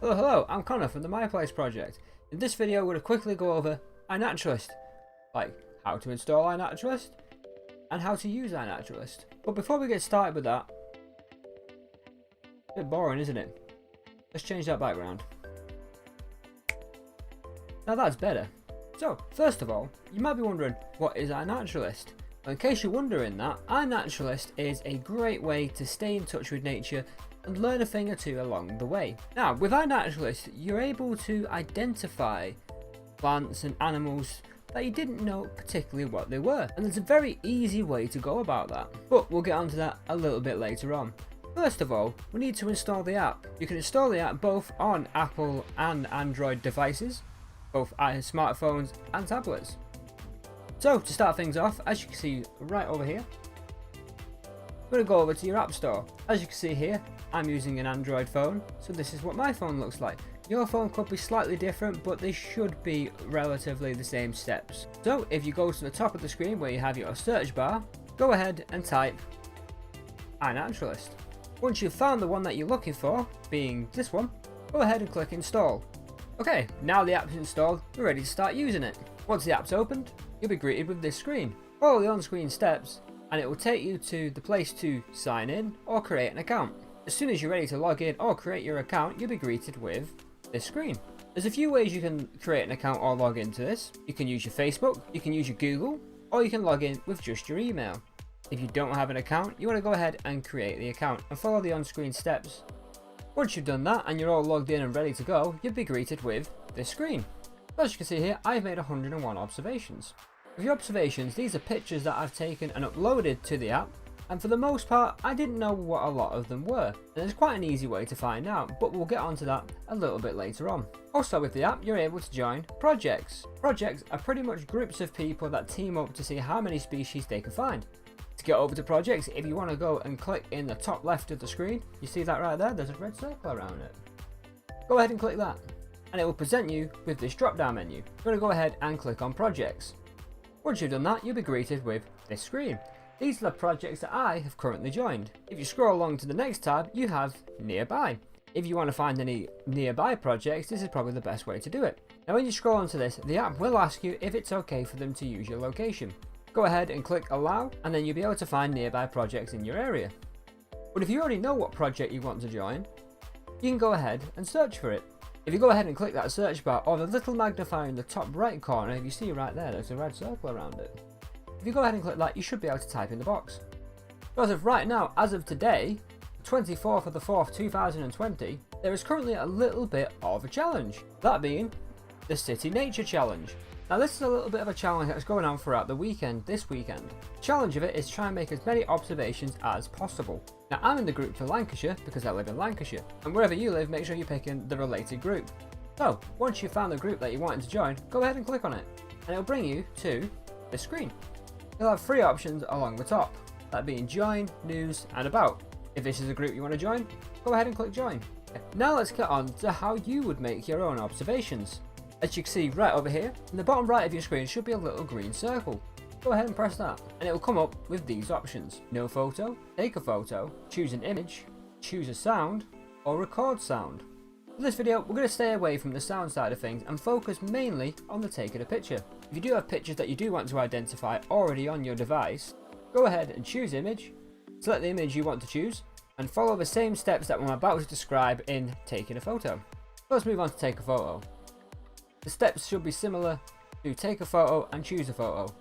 Hello, I'm Connor from the Myplace project. In this video, we're going to quickly go over iNaturalist, like how to install iNaturalist and how to use iNaturalist. But before we get started with that, a bit boring, isn't it? Let's change that background. Now that's better. So, first of all, you might be wondering, what is iNaturalist? Well, in case you're wondering that, iNaturalist is a great way to stay in touch with nature and learn a thing or two along the way. Now, with iNaturalist, you're able to identify plants and animals that you didn't know particularly what they were. And there's a very easy way to go about that. But we'll get onto that a little bit later on. First of all, we need to install the app. You can install the app both on Apple and Android devices, both smartphones and tablets. So, to start things off, as you can see right over here, we're going to go over to your app store. As you can see here, I'm using an Android phone, so this is what my phone looks like. Your phone could be slightly different, but they should be relatively the same steps. So if you go to the top of the screen where you have your search bar, go ahead and type iNaturalist. Once you've found the one that you're looking for, being this one, go ahead and click install. Okay, now the app's installed, we're ready to start using it. Once the app's opened, you'll be greeted with this screen. Follow the on-screen steps and it will take you to the place to sign in or create an account. As soon as you're ready to log in or create your account, you'll be greeted with this screen. There's a few ways you can create an account or log into this. You can use your Facebook, you can use your Google, or you can log in with just your email. If you don't have an account, you want to go ahead and create the account and follow the on-screen steps. Once you've done that and you're all logged in and ready to go, you'll be greeted with this screen. As you can see here, I've made 101 observations. With your observations, these are pictures that I've taken and uploaded to the app, and for the most part, I didn't know what a lot of them were. And it's quite an easy way to find out, but we'll get onto that a little bit later on. Also with the app, you're able to join projects. Projects are pretty much groups of people that team up to see how many species they can find. To get over to projects, if you want to go and click in the top left of the screen, you see that right there, there's a red circle around it. Go ahead and click that, and it will present you with this drop down menu. You're going to go ahead and click on projects. Once you've done that, you'll be greeted with this screen. These are the projects that I have currently joined. If you scroll along to the next tab, you have nearby. If you want to find any nearby projects, this is probably the best way to do it. Now when you scroll onto this, the app will ask you if it's okay for them to use your location. Go ahead and click allow, and then you'll be able to find nearby projects in your area. But if you already know what project you want to join, you can go ahead and search for it. If you go ahead and click that search bar or the little magnifier in the top right corner, if you see right there, there's a red circle around it. If you go ahead and click that, you should be able to type in the box. So as of right now, as of today, 24th of the 4th, 2020, there is currently a little bit of a challenge. That being the City Nature Challenge. Now this is a little bit of a challenge that's going on throughout the weekend, this weekend. The challenge of it is try and make as many observations as possible. Now I'm in the group for Lancashire because I live in Lancashire, and wherever you live, make sure you're picking the related group. So once you've found the group that you want to join, go ahead and click on it, and it'll bring you to this screen. You'll have three options along the top, that being join, news, and about. If this is a group you want to join, go ahead and click join. Now let's get on to how you would make your own observations. As you can see right over here, in the bottom right of your screen should be a little green circle. Go ahead and press that, and it will come up with these options. No photo, take a photo, choose an image, choose a sound, or record sound. For this video, we're going to stay away from the sound side of things and focus mainly on the taking a picture. If you do have pictures that you do want to identify already on your device, go ahead and choose image, select the image you want to choose, and follow the same steps that I'm about to describe in taking a photo. Let's move on to take a photo. The steps should be similar to take a photo and choose a photo.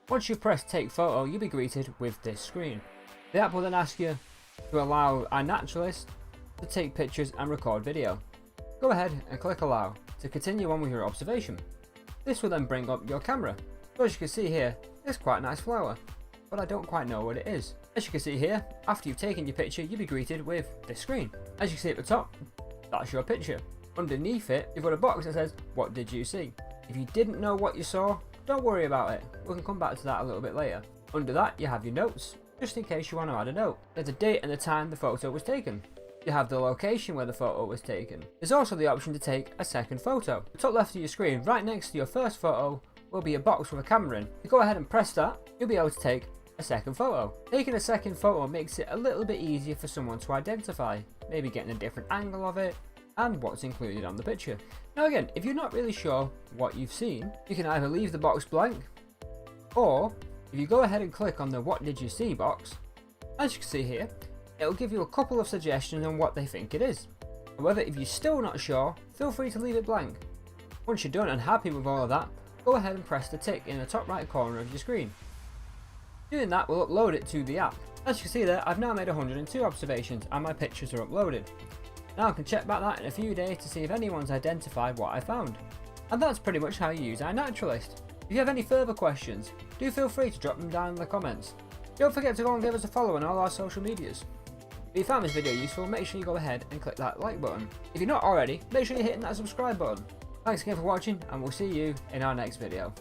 Once you press take photo, you'll be greeted with this screen. The app will then ask you to allow iNaturalist to take pictures and record video. Go ahead and click allow to continue on with your observation. This will then bring up your camera. So as you can see here, it's quite a nice flower, but I don't quite know what it is. As you can see here, after you've taken your picture, you'll be greeted with this screen. As you can see at the top, that's your picture. Underneath it, you've got a box that says, what did you see? If you didn't know what you saw, don't worry about it. We can come back to that a little bit later. Under that, you have your notes, just in case you want to add a note. There's the date and the time the photo was taken. You have the location where the photo was taken. There's also the option to take a second photo. The top left of your screen, right next to your first photo, will be a box with a camera in. If you go ahead and press that, you'll be able to take a second photo. Taking a second photo makes it a little bit easier for someone to identify, maybe getting a different angle of it, and what's included on the picture. Now again, if you're not really sure what you've seen, you can either leave the box blank, or if you go ahead and click on the what did you see box, as you can see here, it'll give you a couple of suggestions on what they think it is. However, if you're still not sure, feel free to leave it blank. Once you're done and happy with all of that, go ahead and press the tick in the top right corner of your screen. Doing that will upload it to the app. As you can see there, I've now made 102 observations and my pictures are uploaded. Now I can check back that in a few days to see if anyone's identified what I found. And that's pretty much how you use iNaturalist. If you have any further questions, do feel free to drop them down in the comments. Don't forget to go and give us a follow on all our social medias. If you found this video useful, make sure you go ahead and click that like button. If you're not already, make sure you're hitting that subscribe button. Thanks again for watching, and we'll see you in our next video.